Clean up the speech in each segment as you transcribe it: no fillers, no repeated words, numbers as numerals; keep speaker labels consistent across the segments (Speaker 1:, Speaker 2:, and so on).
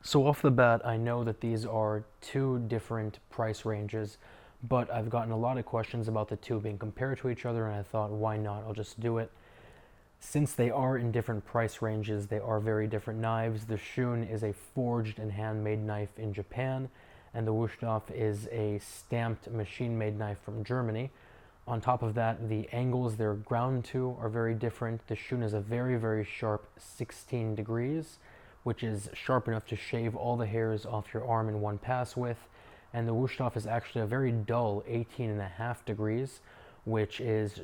Speaker 1: So off the bat, I know that these are two different price ranges, but I've gotten a lot of questions about the two being compared to each other, and I thought, why not? I'll just do it. Since they are in different price ranges, they are very different knives. The Shun is a forged and handmade knife in Japan, and the Wusthof is a stamped machine-made knife from Germany. On top of that, the angles they're ground to are very different. The Shun is a very, very sharp 16 degrees, which is sharp enough to shave all the hairs off your arm in one pass with. And the Wusthof is actually a very dull 18.5 degrees, which is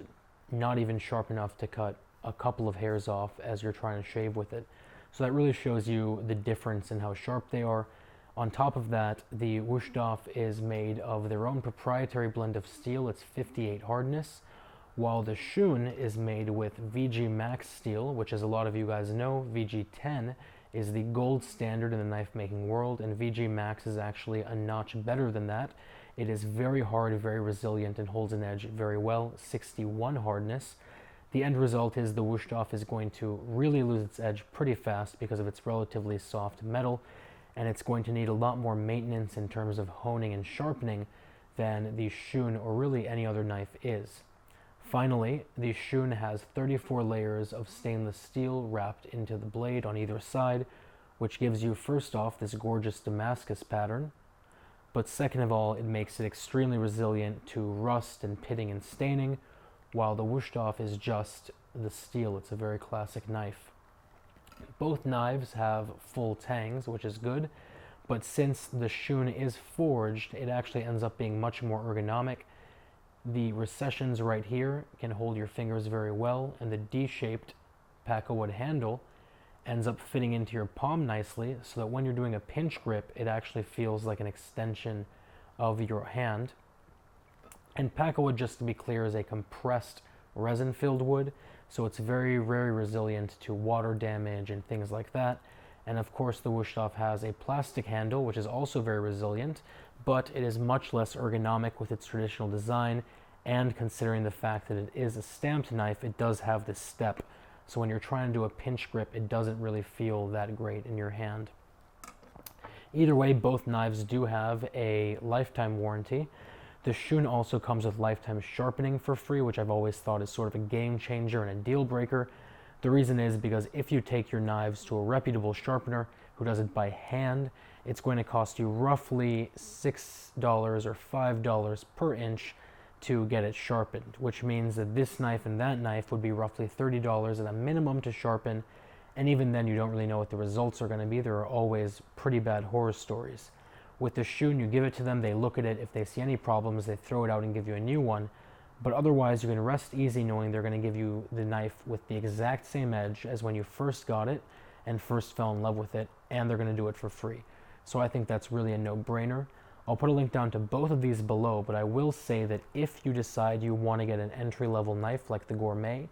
Speaker 1: not even sharp enough to cut a couple of hairs off as you're trying to shave with it. So that really shows you the difference in how sharp they are. On top of that, the Wusthof is made of their own proprietary blend of steel. It's 58 hardness, while the Shun is made with VG Max steel, which, as a lot of you guys know, VG10 is the gold standard in the knife making world, and VG Max is actually a notch better than that. It is very hard, very resilient, and holds an edge very well, 61 hardness. The end result is the Wusthof is going to really lose its edge pretty fast because of its relatively soft metal, and it's going to need a lot more maintenance in terms of honing and sharpening than the Shun or really any other knife is. Finally, the Shun has 34 layers of stainless steel wrapped into the blade on either side, which gives you, first off, this gorgeous Damascus pattern, but second of all, it makes it extremely resilient to rust and pitting and staining, while the Wusthof is just the steel. It's a very classic knife. Both knives have full tangs, which is good, but since the Shun is forged, it actually ends up being much more ergonomic. The recessions right here can hold your fingers very well, and the D-shaped pakkawood handle ends up fitting into your palm nicely, so that when you're doing a pinch grip, it actually feels like an extension of your hand. And pakkawood, just to be clear, is a compressed resin-filled wood, so it's very, very resilient to water damage and things like that. And of course, the Wusthof has a plastic handle, which is also very resilient, but it is much less ergonomic with its traditional design, and considering the fact that it is a stamped knife, it does have this step. So when you're trying to do a pinch grip, it doesn't really feel that great in your hand. Either way, both knives do have a lifetime warranty. The Shun also comes with lifetime sharpening for free, which I've always thought is sort of a game changer and a deal breaker. The reason is because if you take your knives to a reputable sharpener who does it by hand, it's going to cost you roughly $6 or $5 per inch to get it sharpened, which means that this knife and that knife would be roughly $30 at a minimum to sharpen, and even then you don't really know what the results are going to be. There are always pretty bad horror stories. With the Shun, you give it to them, they look at it, if they see any problems, they throw it out and give you a new one, but otherwise you can rest easy knowing they're going to give you the knife with the exact same edge as when you first got it and first fell in love with it, and they're going to do it for free. So I think that's really a no-brainer. I'll put a link down to both of these below, but I will say that if you decide you want to get an entry-level knife like the Gourmet,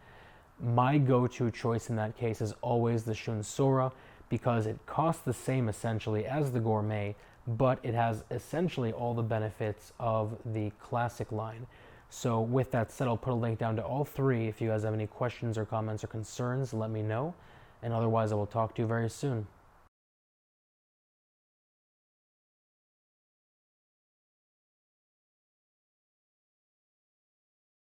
Speaker 1: my go-to choice in that case is always the Shun Sora, because it costs the same essentially as the Gourmet, but it has essentially all the benefits of the Classic line. So with that said, I'll put a link down to all three. If you guys have any questions or comments or concerns, let me know. And otherwise, I will talk to you very soon.